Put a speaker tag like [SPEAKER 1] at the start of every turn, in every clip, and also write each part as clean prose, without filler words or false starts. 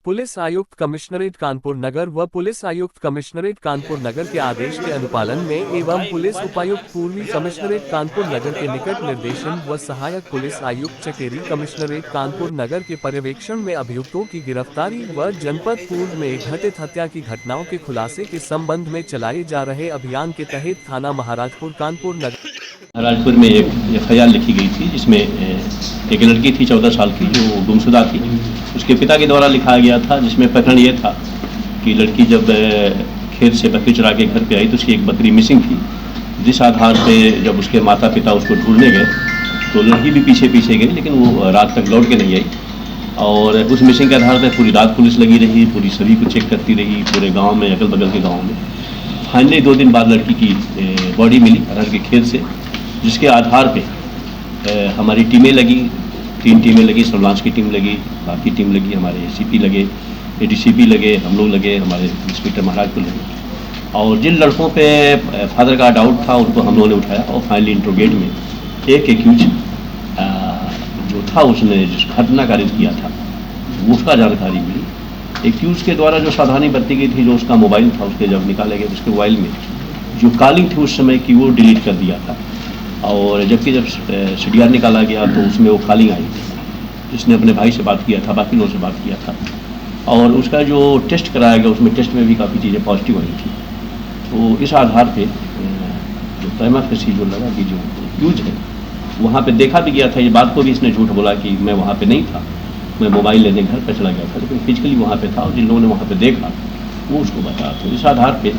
[SPEAKER 1] Police आयुक्त commissionerate Kanpur नगर व police आयुक्त कमिश्नरेट कानपुर नगर के आदेश के अनुपालन में एवं पुलिस उपायुक्त पूर्वी कमिश्नरेट कानपुर नगर के निकट निर्देशन व सहायक पुलिस आयुक्त चकेरी कमिश्नरेट कानपुर नगर के पर्यवेक्षण में अभियुक्तों की गिरफ्तारी व जनपद पूर्व में घटित हत्या की घटनाओं के खुलासे के संबंध में चलाए जा रहे अभियान के तहत थाना महाराजपुर कानपुर नगर
[SPEAKER 2] महाराजपुर में एक एफआईआर लिखी गई थी जिसमें एक लड़की थी 14 साल की जो गुमशुदा थी। उसके पिता के द्वारा लिखा गया था जिसमें प्रकरण ये था कि लड़की जब खेत से बकरी चरा के घर पे आई तो उसकी एक बकरी मिसिंग थी, जिस आधार पे जब उसके माता पिता उसको ढूंढने गए तो लड़की भी पीछे पीछे गई लेकिन वो रात तक लौट के नहीं आई। और उस मिसिंग के आधार पर पूरी रात पुलिस लगी रही, पूरी सभी को चेक करती रही, पूरे गाँव में अगल बगल के गाँव में। फाइनली 2 दिन बाद लड़की की बॉडी मिली अरहर के खेत से, जिसके आधार पे हमारी टीमें लगी, 3 टीमें लगी, सर्विलांस की टीम लगी, बाकी टीम लगी, हमारे एसीपी लगे, एडीसीपी लगे, हम लोग लगे, हमारे इंस्पेक्टर महाराजपुर लगे। और जिन लड़कों पे फादर का डाउट था उनको हम लोगों ने उठाया और फाइनली इंट्रोगेट में एक एक्यूज जो था उसने जिस घटना कारित किया था उसका जानकारी मिली। एक्यूज के द्वारा जो सावधानी बरती गई थी, जो उसका मोबाइल था उसके जब निकाले गए उसके मोबाइल में जो कॉलिंग थी उस समय की वो डिलीट कर दिया था। और जबकि जब सीडीआर निकाला गया तो उसमें वो कॉलिंग आई जिसने अपने भाई से बात किया था, बाकी लोगों से बात किया था। और उसका जो टेस्ट कराया गया उसमें टेस्ट में भी काफ़ी चीज़ें पॉजिटिव आई थी। तो इस आधार पे जो प्रिमा फेसी जो लगा कि जो यूज है वहाँ पे देखा भी गया था। ये बात को भी इसने झूठ बोला कि मैं वहाँ पे नहीं था, मैं मोबाइल लेने घर पर चला गया था, लेकिन फिजिकली वहाँ पे था और जिन लोगों ने वहाँ पे देखा वो उसको बताया। तो इस आधार पे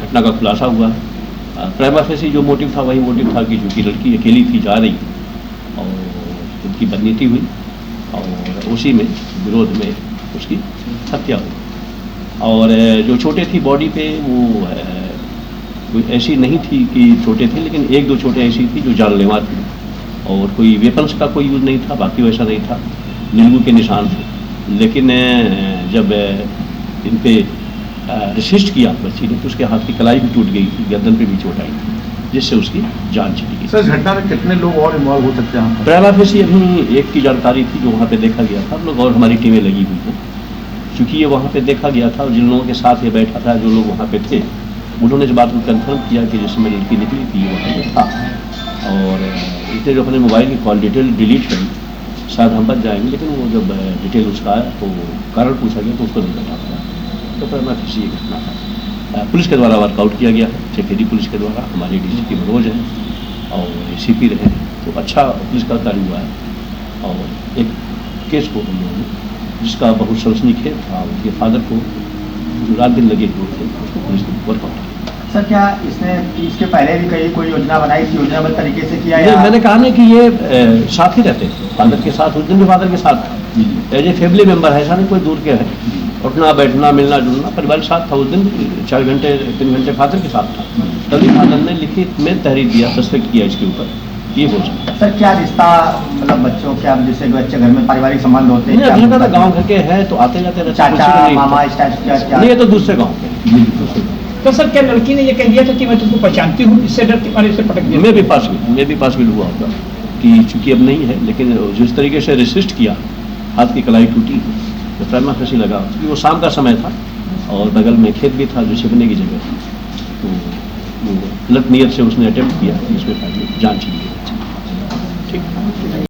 [SPEAKER 2] घटना का खुलासा हुआ। प्रिमा फेसी जो मोटिव था वही मोटिव था कि चूँकि लड़की अकेली थी जा रही और उनकी बदनीति हुई और उसी में विरोध में उसकी हत्या हुई। और जो छोटे थी बॉडी पे वो कोई ऐसी नहीं थी कि छोटे थे, लेकिन 1-2 छोटे ऐसी थी जो जानलेवा थी और कोई वेपन्स का कोई यूज़ नहीं था, बाकी वैसा नहीं था। नींबू के निशान थे, लेकिन जब इन पे रेसिस्ट किया बच्ची ने तो उसके हाथ की कलाई भी टूट गई थी, गर्दन पे भी चोट आई थी, जिससे उसकी जान चली गई।
[SPEAKER 3] सर, इस घटना में कितने लोग और इन्वॉल्व हो सकते हैं?
[SPEAKER 2] प्रिमा फेसी अभी एक की जानकारी थी जो वहाँ पे देखा गया था। हम लोग और हमारी टीमें लगी हुई हैं क्योंकि ये वहाँ पे देखा गया था और जिन लोगों के साथ ये बैठा था, जो लोग वहाँ पे थे, उन्होंने इस बात को कंफर्म किया कि जिस समय लड़की निकली थी वहाँ पे था। और इसने जो अपने मोबाइल की कॉल डिटेल डिलीट करी, शायद हम बच जाएंगे, लेकिन वो जब डिटेल उसका आया तो कारण पूछा गया तो उसको नहीं बता पाया। तो प्रिमा फेसी ये घटना था। पुलिस के द्वारा वर्कआउट किया गया है, चकेरी पुलिस के द्वारा, हमारे डीसीपी मनोज हैं और एसीपी रहे हैं, तो अच्छा पुलिस का कार्य हुआ है। और एक केस को हम लोगों ने जिसका बहुत सनसनीखेज था, उनके फादर को जो रात दिन लगे हुए थे उसको पुलिस ने वर्कआउट किया।
[SPEAKER 3] सर, क्या इसने इसके पहले भी कहीं कोई योजना बनाई थी, योजनाबद्ध तरीके से किया?
[SPEAKER 2] मैंने कहा ना कि ये साथ ही रहते थे फादर के साथ, उस दिन भी फादर के साथ था, एज ए फैमिली मेम्बर है, ऐसा नहीं कोई दूर के है। उठना बैठना मिलना जुलना परिवार के साथ था। उस दिन 4 घंटे 3 घंटे फादर के साथ था। तभी फादर ने लिखित में तहरीर दिया, सस्पेक्ट किया इसके ऊपर, ये हो सकता है।
[SPEAKER 3] सर, क्या रिश्ता मतलब बच्चों क्या जैसे बच्चे घर में पारिवारिक संबंध होते हैं?
[SPEAKER 2] नहीं, अभी गाँव घर के हैं तो आते जाते रहते,
[SPEAKER 3] चाचा मामा इस टाइप क्या?
[SPEAKER 2] नहीं, ये तो दूसरे गाँव के।
[SPEAKER 4] तो सर, क्या लड़की ने ये कह दिया था कि मैं तुमको पहचानती हूँ, इससे डरती मारे से पटक दिया?
[SPEAKER 2] मैं भी पास भी हुआ होगा कि चूंकि अब नहीं है, लेकिन जिस तरीके से रेसिस्ट किया, हाथ की कलाई टूटी तो प्रिमा फेसी लगा। क्योंकि वो शाम का समय था और बगल में खेत भी था जो छिपने की जगह थी, तो वो गलत नीयत से उसने अटेम्प्ट किया, जिसमें जान चली गई। ठीक।